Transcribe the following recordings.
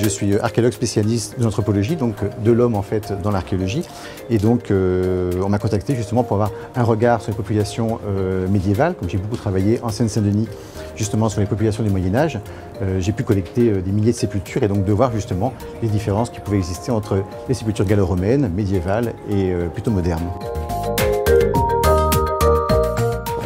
Je suis archéologue spécialiste de l'anthropologie, donc de l'homme en fait dans l'archéologie. Et donc on m'a contacté justement pour avoir un regard sur les populations médiévales. Comme j'ai beaucoup travaillé en Seine-Saint-Denis justement sur les populations du Moyen-Âge, j'ai pu collecter des milliers de sépultures et donc de voir justement les différences qui pouvaient exister entre les sépultures gallo-romaines, médiévales et plutôt modernes.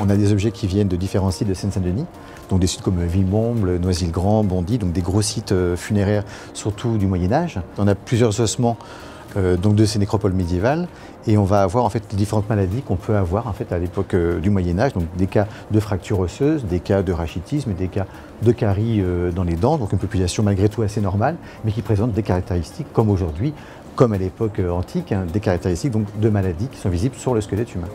On a des objets qui viennent de différents sites de Seine-Saint-Denis, donc des sites comme Villemomble, Noisy-le-Grand, Bondy, donc des gros sites funéraires, surtout du Moyen-Âge. On a plusieurs ossements donc de ces nécropoles médiévales et on va avoir en fait les différentes maladies qu'on peut avoir en fait à l'époque du Moyen-Âge, donc des cas de fractures osseuses, des cas de rachitisme, des cas de caries dans les dents, donc une population malgré tout assez normale, mais qui présente des caractéristiques comme aujourd'hui, comme à l'époque antique, hein, des caractéristiques donc de maladies qui sont visibles sur le squelette humain.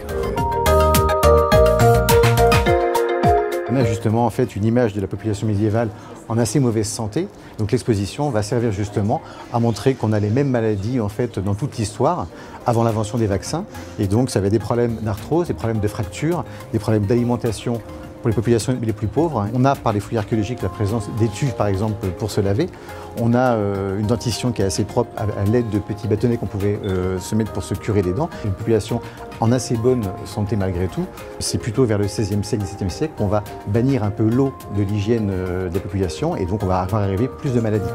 On a justement en fait une image de la population médiévale en assez mauvaise santé. Donc l'exposition va servir justement à montrer qu'on a les mêmes maladies en fait dans toute l'histoire avant l'invention des vaccins. Et donc ça avait des problèmes d'arthrose, des problèmes de fractures, des problèmes d'alimentation pour les populations les plus pauvres. On a par les fouilles archéologiques la présence d'étuves par exemple pour se laver. On a une dentition qui est assez propre à l'aide de petits bâtonnets qu'on pouvait se mettre pour se curer les dents. Une population en assez bonne santé malgré tout. C'est plutôt vers le XVIe siècle, XVIIe siècle qu'on va bannir un peu l'eau de l'hygiène des populations et donc on va arriver plus de maladies.